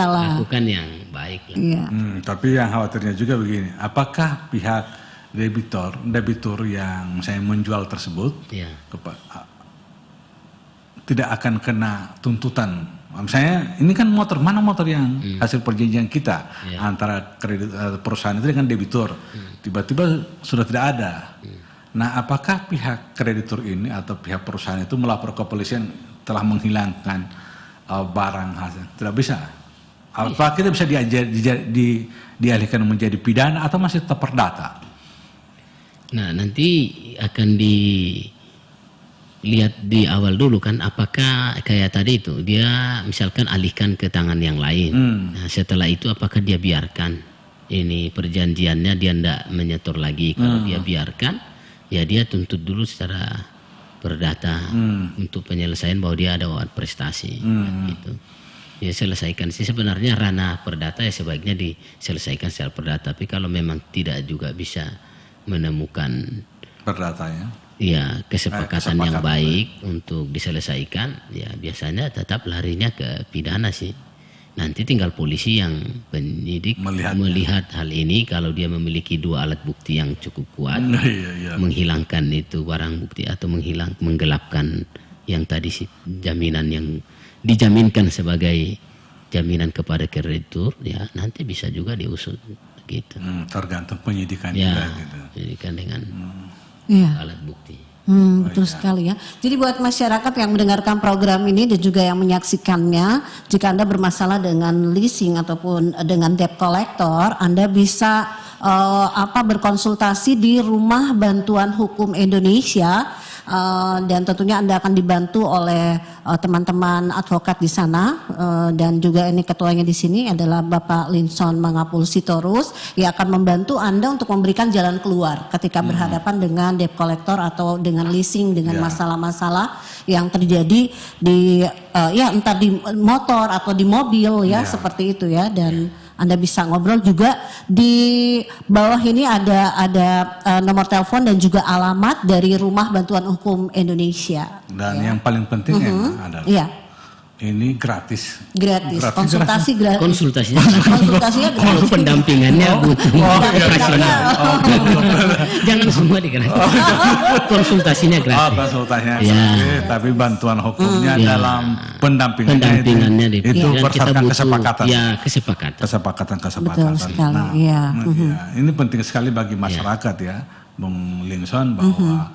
lakukan yang baik lah. Iya. Tapi yang khawatirnya juga begini, apakah pihak debitur yang saya menjual tersebut tidak akan kena tuntutan? Misalnya ini kan mana motor yang hasil perjanjian kita antara kredit perusahaan itu dengan debitur, tiba-tiba sudah tidak ada. Nah, apakah pihak kreditur ini atau pihak perusahaan itu melapor ke kepolisian telah menghilangkan barang hasil? Tidak bisa. Apakah kita bisa dialihkan menjadi pidana atau masih tetap perdata? Nah, nanti akan dilihat di awal dulu kan, apakah kayak tadi itu dia misalkan alihkan ke tangan yang lain. Nah, setelah itu apakah dia biarkan ini perjanjiannya dia tidak menyetor lagi? Kalau dia biarkan, ya dia tuntut dulu secara perdata untuk penyelesaian bahwa dia ada wawasan prestasi, gitu. Ya selesaikan sih sebenarnya ranah perdata ya sebaiknya diselesaikan secara perdata. Tapi kalau memang tidak juga bisa menemukan perdata kesepakatan yang baik untuk diselesaikan, ya biasanya tetap larinya ke pidana sih. Nanti tinggal polisi yang penyidik melihat hal ini, kalau dia memiliki 2 alat bukti yang cukup kuat, menghilangkan itu barang bukti atau menggelapkan yang tadi sih jaminan yang dijaminkan sebagai jaminan kepada kreditur, ya nanti bisa juga diusut gitu. Tergantung penyidikan juga gitu. Penyidikan dengan alat bukti. Betul sekali ya. Jadi buat masyarakat yang mendengarkan program ini dan juga yang menyaksikannya, jika Anda bermasalah dengan leasing ataupun dengan debt collector, Anda bisa berkonsultasi di Rumah Bantuan Hukum Indonesia dan tentunya Anda akan dibantu oleh teman-teman advokat di sana, dan juga ini ketuanya di sini adalah Bapak Linson Mangapul Sitorus yang akan membantu Anda untuk memberikan jalan keluar ketika berhadapan dengan debt collector atau dengan leasing, dengan masalah-masalah yang terjadi di ya entah di motor atau di mobil ya, seperti itu ya. Dan Anda bisa ngobrol juga di bawah ini ada nomor telepon dan juga alamat dari Rumah Bantuan Hukum Indonesia. Dan yang paling penting adalah ini gratis. Konsultasi gratis. Konsultasinya Konsultasinya gratis. Pendampingannya butuh operasional. Jangan semua digratis. Konsultasinya gratis. Konsultasinya gratis, tapi bantuan hukumnya dalam pendampingannya itu berdasarkan kesepakatan. Ya, kesepakatan. Betul sekali. Nah, ini penting sekali bagi masyarakat ya, Bung Linson, bahwa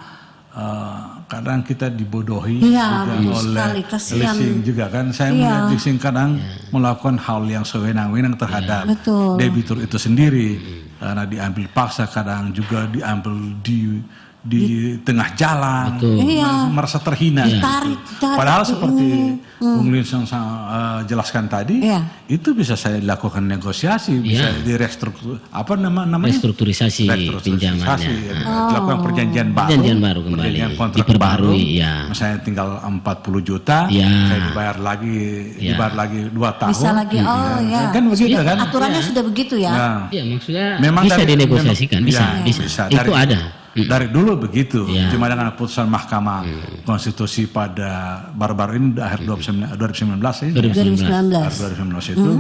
kadang kita dibodohi oleh leasing juga kan. Saya melihat leasing kadang melakukan hal yang sewenang-wenang terhadap debitur itu sendiri, karena diambil paksa, kadang juga diambil di tengah jalan, merasa terhina. Padahal seperti Bung Linson jelaskan tadi, itu bisa saya lakukan negosiasi, bisa restrukturisasi pinjamannya, dilakukan perjanjian baru kembali, perjanjian kontrak baru, misalnya tinggal 40 juta, saya dibayar lagi 2 tahun, bisa lagi, kan begitu kan? Aturannya sudah begitu ya. Iya, maksudnya memang bisa dinegosiasikan, bisa. Itu ada. Dari dulu begitu, cuma dengan putusan Mahkamah Konstitusi pada baru-baru ini akhir 2019 itu,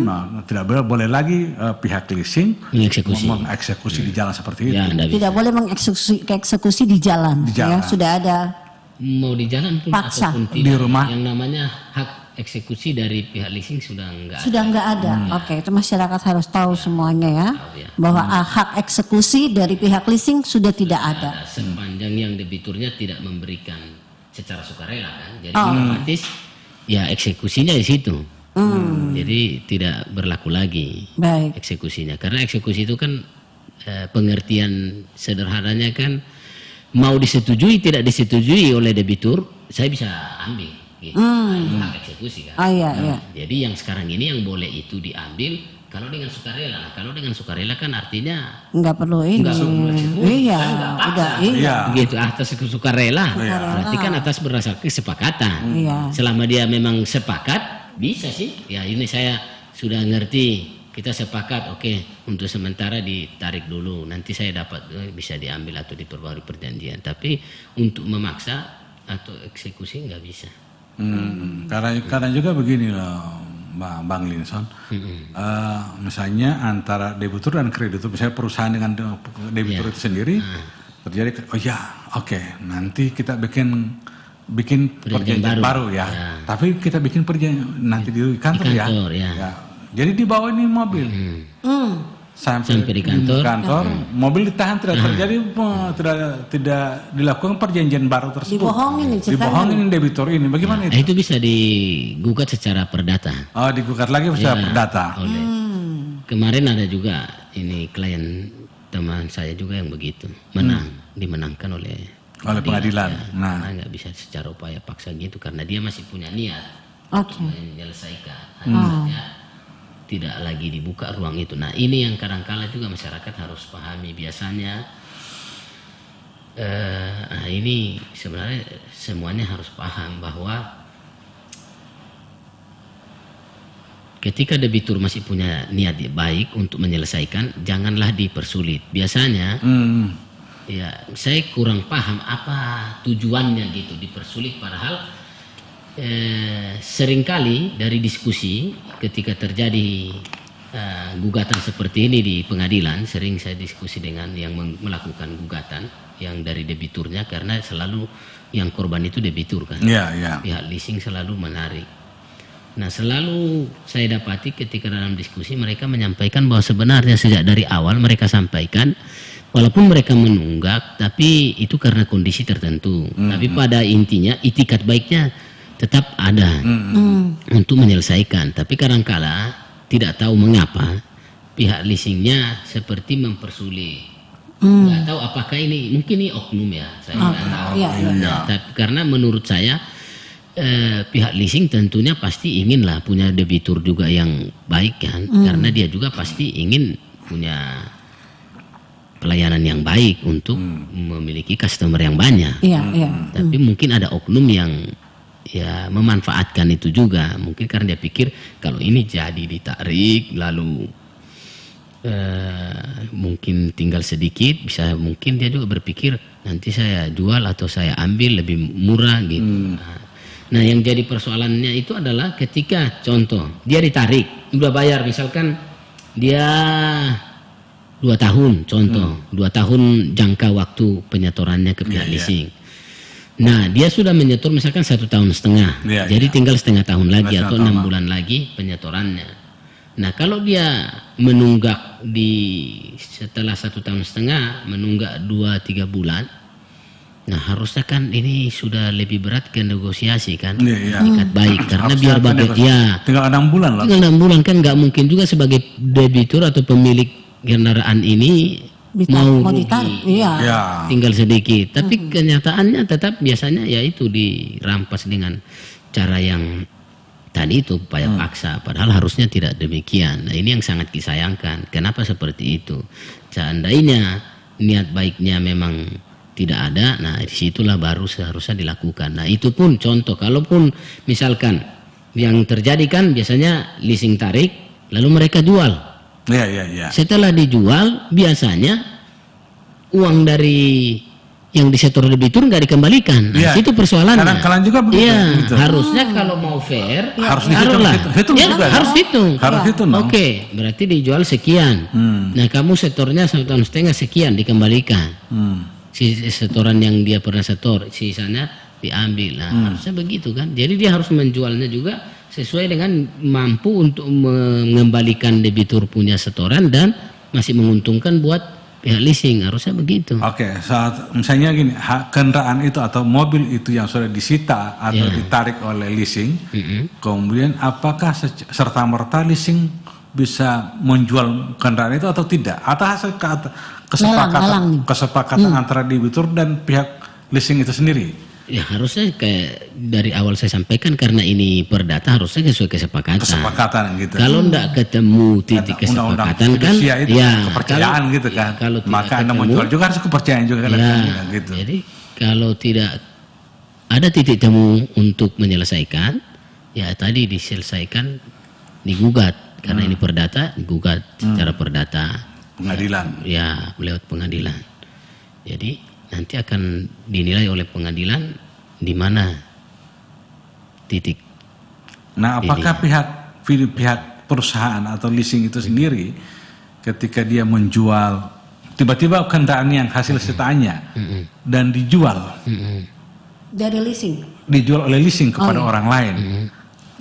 tidak boleh lagi pihak leasing mengeksekusi di jalan seperti itu. Tidak boleh mengeksekusi di jalan. Ya, sudah ada. Mau di jalan pun paksa ataupun tidak, di rumah, yang namanya hak eksekusi dari pihak leasing sudah nggak ada. Oke, itu masyarakat harus tahu semuanya ya, bahwa hak eksekusi dari pihak leasing sudah tidak ada. Sepanjang yang debiturnya tidak memberikan secara sukarela kan, jadi otomatis ya eksekusinya di situ. Jadi tidak berlaku lagi eksekusinya, karena eksekusi itu kan pengertian sederhananya kan, mau disetujui tidak disetujui oleh debitur, saya bisa ambil. Gitu. Itu hak eksekusi kan. Jadi yang sekarang ini yang boleh itu diambil kalau dengan sukarela. Kalau dengan sukarela kan artinya nggak perlu ini. Gitu, atas sukarela. Berarti kan atas berdasarkan kesepakatan. Selama dia memang sepakat, bisa sih. Ya ini saya sudah ngerti. Kita sepakat, oke, untuk sementara ditarik dulu. Nanti saya dapat bisa diambil atau diperbarui perjanjian. Tapi untuk memaksa atau eksekusi nggak bisa. Karena juga begini loh, Bang Linson, misalnya antara debitur dan kreditur, misalnya perusahaan dengan debitur itu sendiri terjadi, nanti kita bikin perjanjian baru ya, tapi kita bikin perjanjian nanti di kantor ya. Jadi dibawa ini mobil. Sampai di kantor, mobil ditahan, tidak terjadi, tidak dilakukan perjanjian baru tersebut. Dibohongin debitur ini, bagaimana itu? Itu bisa digugat secara perdata. Oh, digugat lagi secara perdata. Kemarin ada juga ini klien teman saya juga yang begitu, dimenangkan oleh pengadilan. Karena nggak bisa secara upaya paksa gitu, karena dia masih punya niat menyelesaikan. Tidak lagi dibuka ruang itu. Nah ini yang kadang-kala juga masyarakat harus pahami. Biasanya ini sebenarnya semuanya harus paham bahwa ketika debitur masih punya niat baik untuk menyelesaikan, janganlah dipersulit. Biasanya ya saya kurang paham apa tujuannya gitu dipersulit, padahal seringkali dari diskusi ketika terjadi gugatan seperti ini di pengadilan, sering saya diskusi dengan yang melakukan gugatan yang dari debiturnya, karena selalu yang korban itu debitur kan, pihak leasing selalu menarik. Nah selalu saya dapati ketika dalam diskusi mereka menyampaikan bahwa sebenarnya sejak dari awal mereka sampaikan, walaupun mereka menunggak, tapi itu karena kondisi tertentu. Tapi pada intinya itikat baiknya tetap ada untuk menyelesaikan. Tapi kadangkala tidak tahu mengapa pihak leasingnya seperti mempersulit Nggak tahu apakah ini, mungkin ini oknum ya, saya nggak tahu. Tapi karena menurut saya pihak leasing tentunya pasti inginlah punya debitur juga yang baik kan, karena dia juga pasti ingin punya pelayanan yang baik untuk memiliki customer yang banyak. Tapi mungkin ada oknum yang ya memanfaatkan itu juga, mungkin karena dia pikir kalau ini jadi ditarik lalu mungkin tinggal sedikit, bisa mungkin dia juga berpikir nanti saya jual atau saya ambil lebih murah gitu. Nah yang jadi persoalannya itu adalah ketika contoh dia ditarik, udah bayar misalkan dia 2 tahun contoh, 2 tahun jangka waktu penyetorannya ke pihak leasing. Nah dia sudah menyetor misalkan 1,5 tahun, jadi tinggal setengah tahun lagi atau 6 bulan lagi penyetorannya. Nah kalau dia menunggak setelah 1,5 tahun menunggak 2-3 bulan, nah harusnya kan ini sudah lebih berat ke negosiasi kan, ikat baik karena biar bagaimana tinggal 6 bulan lah. Tinggal 6 bulan kan nggak mungkin juga sebagai debitur atau pemilik kendaraan ini mau ditarik, tinggal sedikit. Tapi kenyataannya tetap biasanya ya itu dirampas dengan cara yang tadi itu upaya paksa, padahal harusnya tidak demikian. Nah ini yang sangat disayangkan. Kenapa seperti itu? Seandainya niat baiknya memang tidak ada, nah disitulah baru seharusnya dilakukan. Nah itu pun contoh, kalaupun misalkan yang terjadi kan biasanya leasing tarik, lalu mereka jual. Setelah dijual biasanya uang dari yang disetor debitur nggak dikembalikan. Nah, itu persoalannya. Kadang-kadang juga begitu. Harusnya kalau mau fair harus dihitung juga. Harus hitung. Oke, berarti dijual sekian. Nah, kamu setornya 1,5 tahun sekian dikembalikan. Setoran yang dia pernah setor, sisanya diambil. Nah, harusnya begitu kan. Jadi dia harus menjualnya juga sesuai dengan mampu untuk mengembalikan debitur punya setoran dan masih menguntungkan buat pihak leasing, harusnya begitu. Saat misalnya gini, kendaraan itu atau mobil itu yang sudah disita atau ditarik oleh leasing, kemudian apakah serta-merta leasing bisa menjual kendaraan itu atau tidak? Atau hasil kesepakatan antara debitur dan pihak leasing itu sendiri? Ya harusnya kayak dari awal saya sampaikan, karena ini perdata harusnya sesuai kesepakatan gitu. Kalau enggak ketemu titik kesepakatan kan kepercayaan gitu kan. Kalau maka Anda menjual juga harus kepercayaan juga kan gitu. Jadi kalau tidak ada titik temu untuk menyelesaikan, ya tadi diselesaikan, digugat karena ini perdata, digugat secara perdata. Pengadilan. Ya, lewat pengadilan. Jadi nanti akan dinilai oleh pengadilan di mana titik. Nah, apakah pihak perusahaan atau leasing itu sendiri ketika dia menjual tiba-tiba kendaraan yang hasil sitaannya dan dijual dari leasing, dijual oleh leasing kepada orang lain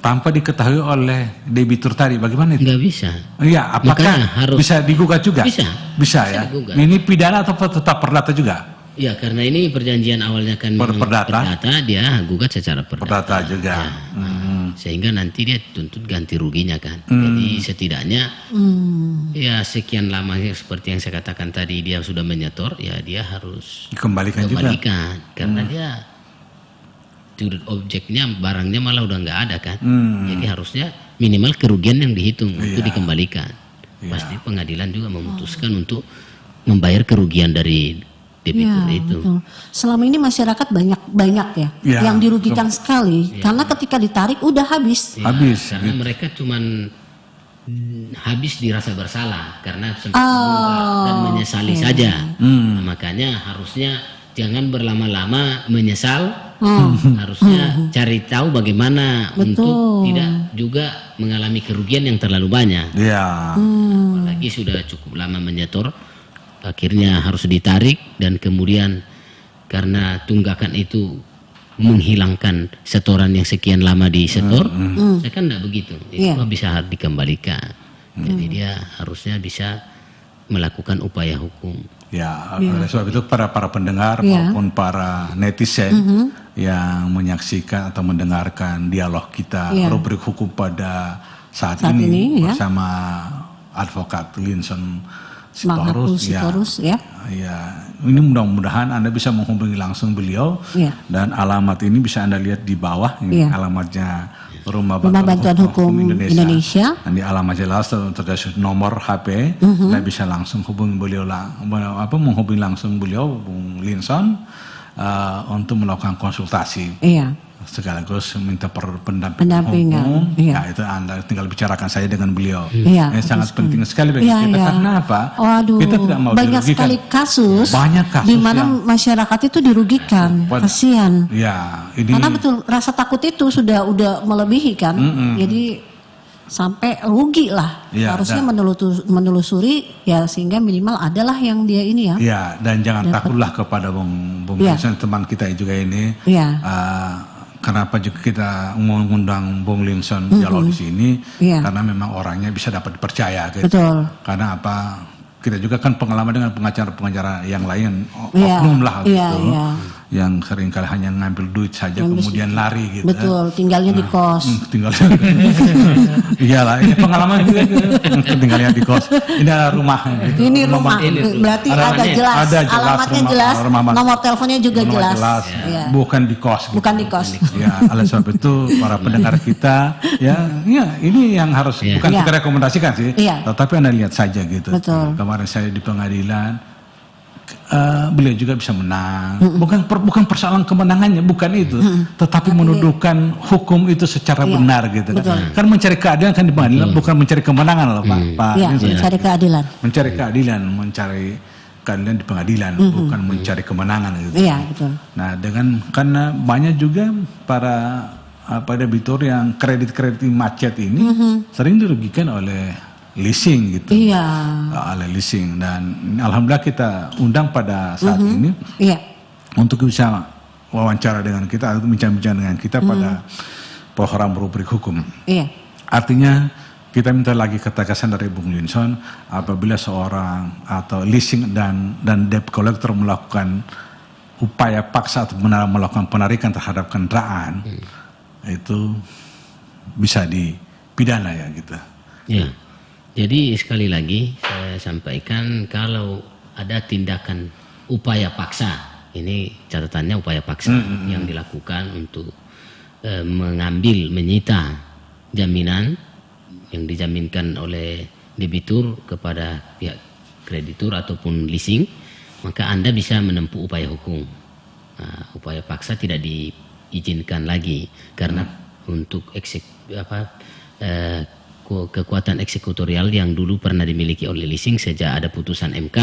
tanpa diketahui oleh debitur tadi, bagaimana itu? Nggak bisa. Iya, apakah bisa digugat juga? Bisa ya. Digugat. Ini pidana atau tetap perdata juga? Ya, karena ini perjanjian awalnya kan perdata, dia gugat secara perdata juga. Ya. Sehingga nanti dia tuntut ganti ruginya kan. Jadi setidaknya ya sekian lama seperti yang saya katakan tadi dia sudah menyetor, ya dia harus dikembalikan juga. Karena dia objeknya, barangnya malah udah nggak ada kan. Jadi harusnya minimal kerugian yang dihitung untuk dikembalikan. Pasti pengadilan juga memutuskan untuk membayar kerugian dari debitur itu. Betul. Selama ini masyarakat banyak ya yang dirugikan sekali karena ketika ditarik udah habis. Karena mereka cuman habis dirasa bersalah karena sempat menunggak dan menyesali saja. Makanya harusnya jangan berlama-lama menyesal. Harusnya cari tahu bagaimana untuk tidak juga mengalami kerugian yang terlalu banyak. Apalagi sudah cukup lama menyetor, akhirnya harus ditarik dan kemudian karena tunggakan itu menghilangkan setoran yang sekian lama disetor, saya kan tidak begitu. Itu bisa dikembalikan. Jadi dia harusnya bisa melakukan upaya hukum. Ya, oleh sebab itu para pendengar maupun para netizen yang menyaksikan atau mendengarkan dialog kita rubrik hukum pada saat ini bersama Advokat Linson Sitorus ya. Ya, ini mudah-mudahan Anda bisa menghubungi langsung beliau dan alamat ini bisa Anda lihat di bawah. Ini alamatnya Rumah Bantuan Hukum Indonesia. Dan di alamat jelas terdapat nomor HP. Anda bisa langsung hubungi beliau menghubungi langsung beliau Bung Linson untuk melakukan konsultasi. Sekaligus minta pendampingan hukum. Ya, itu Anda tinggal bicarakan saja dengan beliau. Sangat penting sekali bagi kita. Karena apa? Kita tidak mau banyak sekali kasus di mana masyarakat itu dirugikan. Kasihan. Karena betul rasa takut itu sudah melebihi kan. Jadi sampai rugi lah. Harusnya menelusuri ya sehingga minimal adalah yang dia ini ya. Ya, dan jangan takutlah kepada Bung Linson, teman kita juga ini. Kenapa juga kita mengundang Bung Linson dialog di sini? Karena memang orangnya bisa dapat dipercaya. Gitu. Betul. Karena apa? Kita juga kan pengalaman dengan pengacara-pengacara yang lain, oknum lah gitu. Yang seringkali hanya ngambil duit saja kemudian lari gitu. Betul, tinggalnya di kos. Iyalah, ini pengalaman juga tinggalnya di kos. Ini ada rumah. Gitu. Ini rumah, berarti ada jelas, alamatnya jelas, nomor teleponnya juga jelas. Bukan di kos. Gitu. Bukan di kos. Ya, oleh sebab itu para pendengar kita, ini yang harus bukan kita rekomendasikan sih, tetapi Anda lihat saja gitu. Betul. Kemarin saya di pengadilan. Beliau juga bisa menang. Bukan persoalan kemenangannya, bukan itu, tetapi menuduhkan hukum itu secara benar gitu kan. Kan mencari keadilan kan di pengadilan, bukan mencari kemenangan loh Pak. Mencari keadilan. Mencari keadilan di pengadilan, bukan mencari kemenangan gitu. Iya, betul. Nah, karena banyak juga para debitur yang kredit macet ini sering dirugikan oleh leasing gitu. Oleh leasing, dan alhamdulillah kita undang pada saat ini untuk bisa wawancara dengan kita atau bincang-bincang dengan kita pada program rubrik hukum. Artinya kita minta lagi ketegasan dari Bung Linson, apabila seorang atau leasing dan debt collector melakukan upaya paksa atau melakukan penarikan terhadap kendaraan, itu bisa dipidana ya gitu. Jadi sekali lagi saya sampaikan, kalau ada tindakan upaya paksa, ini catatannya upaya paksa yang dilakukan untuk menyita jaminan yang dijaminkan oleh debitur kepada pihak kreditur ataupun leasing, maka Anda bisa menempuh upaya hukum. Upaya paksa tidak diizinkan lagi karena untuk kekuatan eksekutorial yang dulu pernah dimiliki oleh leasing sejak ada putusan MK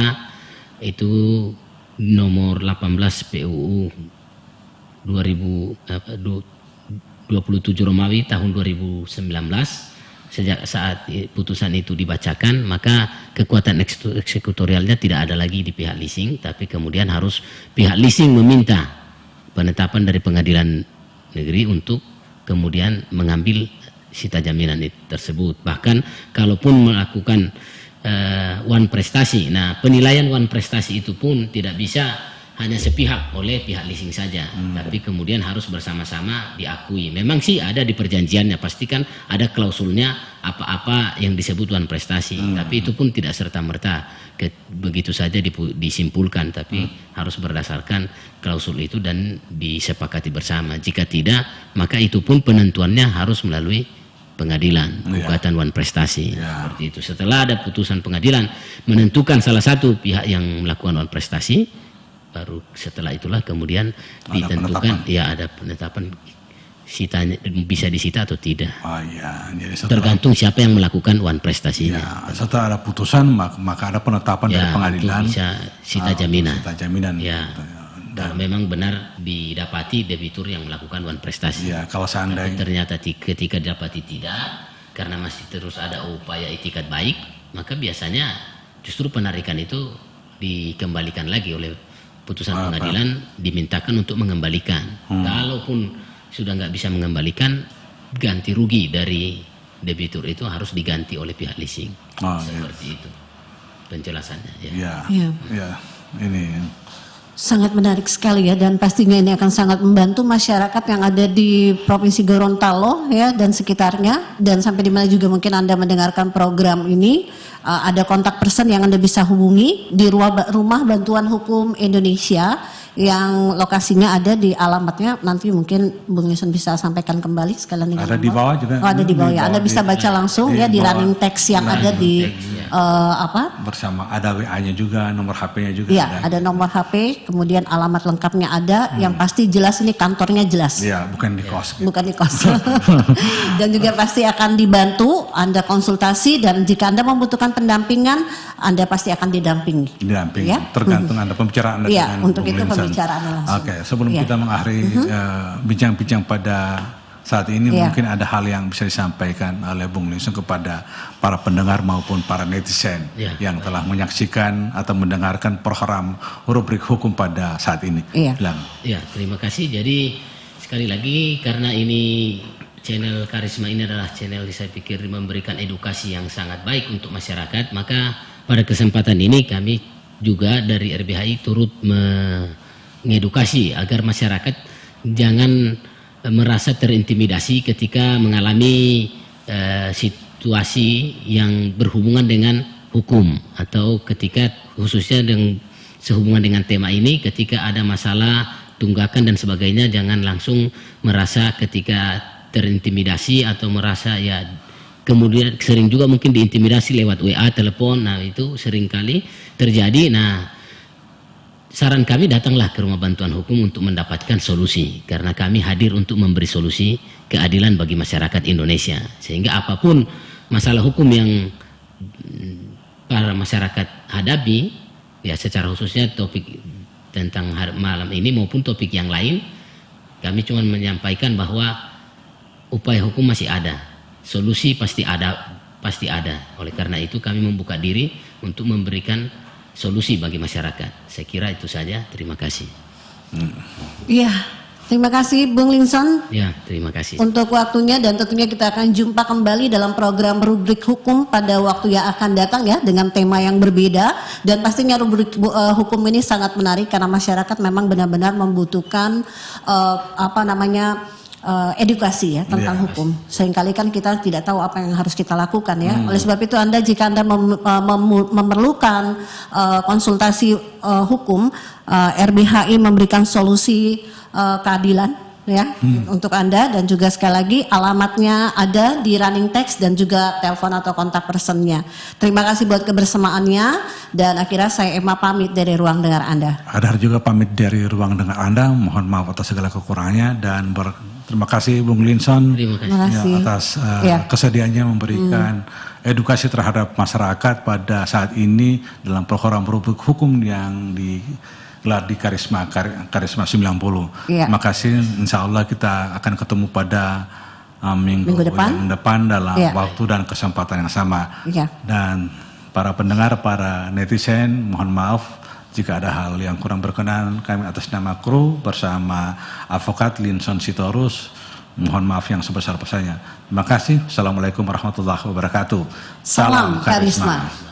itu nomor 18 PUU 27 Romawi tahun 2019. Sejak saat putusan itu dibacakan, maka kekuatan eksekutorialnya tidak ada lagi di pihak leasing, tapi kemudian harus pihak leasing meminta penetapan dari pengadilan negeri untuk kemudian mengambil sita jaminan tersebut. Bahkan kalaupun melakukan wan prestasi, nah penilaian wan prestasi itu pun tidak bisa hanya sepihak oleh pihak leasing saja, tapi kemudian harus bersama-sama diakui. Memang sih ada di perjanjiannya, pastikan ada klausulnya apa-apa yang disebut wan prestasi, tapi itu pun tidak serta-merta begitu saja disimpulkan, tapi harus berdasarkan klausul itu dan disepakati bersama. Jika tidak, maka itu pun penentuannya harus melalui pengadilan, gugatan wan prestasi. Seperti itu. Setelah ada putusan pengadilan menentukan salah satu pihak yang melakukan wan prestasi, baru setelah itulah kemudian ditentukan ada penetapan sitanya, bisa disita atau tidak. Jadi tergantung siapa yang melakukan wan prestasinya. Setelah ada putusan maka ada penetapan dari pengadilan bisa sita jaminan. Dan memang benar didapati debitur yang melakukan wan prestasi. Kalau seandainya ternyata ketika didapati tidak, karena masih terus ada upaya itikat baik, maka biasanya justru penarikan itu dikembalikan lagi oleh putusan pengadilan, dimintakan untuk mengembalikan. Kalaupun sudah nggak bisa mengembalikan, ganti rugi dari debitur itu harus diganti oleh pihak leasing. Seperti itu penjelasannya. Ini Sangat menarik sekali ya, dan pastinya ini akan sangat membantu masyarakat yang ada di Provinsi Gorontalo ya dan sekitarnya, dan sampai di mana juga mungkin Anda mendengarkan program ini, ada kontak person yang Anda bisa hubungi di Rumah Bantuan Hukum Indonesia yang lokasinya ada di alamatnya, nanti mungkin Bung Linson bisa sampaikan kembali sekalian dengan ada di bawah juga. ada di bawah ya. Anda bisa baca langsung ya di running text yang ada di bersama, ada WA-nya juga, nomor HP-nya juga. Iya, ada nomor HP, kemudian alamat lengkapnya ada, yang pasti jelas ini kantornya jelas. Iya, bukan di kos. Gitu. Bukan di kos. Dan juga pasti akan dibantu, Anda konsultasi, dan jika Anda membutuhkan pendampingan, Anda pasti akan didampingi. Didampingi, ya? Tergantung Anda pembicaraan Anda dengan untuk itu Linson. pembicaraan langsung. Oke, sebelum kita mengakhiri bincang-bincang pada saat ini, mungkin ada hal yang bisa disampaikan oleh Bung Linson kepada para pendengar maupun para netizen yang telah menyaksikan atau mendengarkan program Rubrik Hukum pada saat ini. Ya, terima kasih. Jadi sekali lagi, karena ini channel Karisma ini adalah channel saya pikir memberikan edukasi yang sangat baik untuk masyarakat, maka pada kesempatan ini kami juga dari RBHI turut mengedukasi agar masyarakat jangan merasa terintimidasi ketika mengalami situasi yang berhubungan dengan hukum, atau ketika khususnya sehubungan dengan tema ini, ketika ada masalah tunggakan dan sebagainya, jangan langsung merasa ketika terintimidasi atau merasa ya, kemudian sering juga mungkin diintimidasi lewat WA, telepon. Nah, itu sering kali terjadi. Nah, saran kami, datanglah ke Rumah Bantuan Hukum untuk mendapatkan solusi, karena kami hadir untuk memberi solusi keadilan bagi masyarakat Indonesia, sehingga apapun masalah hukum yang para masyarakat hadapi, ya secara khususnya topik tentang malam ini maupun topik yang lain, kami cuma menyampaikan bahwa upaya hukum masih ada, solusi pasti ada. Oleh karena itu kami membuka diri untuk memberikan solusi bagi masyarakat. Saya kira itu saja. Terima kasih. Iya, terima kasih Bung Linson. Ya, terima kasih untuk waktunya, dan tentunya kita akan jumpa kembali dalam program Rubrik Hukum pada waktu yang akan datang ya, dengan tema yang berbeda, dan pastinya Rubrik Hukum ini sangat menarik karena masyarakat memang benar-benar membutuhkan edukasi ya tentang hukum. Seringkali kan kita tidak tahu apa yang harus kita lakukan ya. Oleh sebab itu jika Anda memerlukan konsultasi hukum, RBHI memberikan solusi keadilan ya untuk Anda, dan juga sekali lagi alamatnya ada di running text dan juga telepon atau kontak personnya. Terima kasih buat kebersamaannya, dan akhirnya saya Emma pamit dari ruang dengar Anda. Adhar juga pamit dari ruang dengar Anda. Mohon maaf atas segala kekurangannya, dan terima kasih Bung Linson atas kesediaannya memberikan edukasi terhadap masyarakat pada saat ini dalam program Rubrik Hukum yang digelar di Karisma 90. Terima kasih. Insya Allah kita akan ketemu pada minggu depan dalam waktu dan kesempatan yang sama. Dan para pendengar, para netizen, mohon maaf jika ada hal yang kurang berkenan. Kami atas nama kru bersama Advokat Linson Sitorus, mohon maaf yang sebesar-besarnya. Terima kasih. Assalamualaikum warahmatullahi wabarakatuh. Salam Karisma.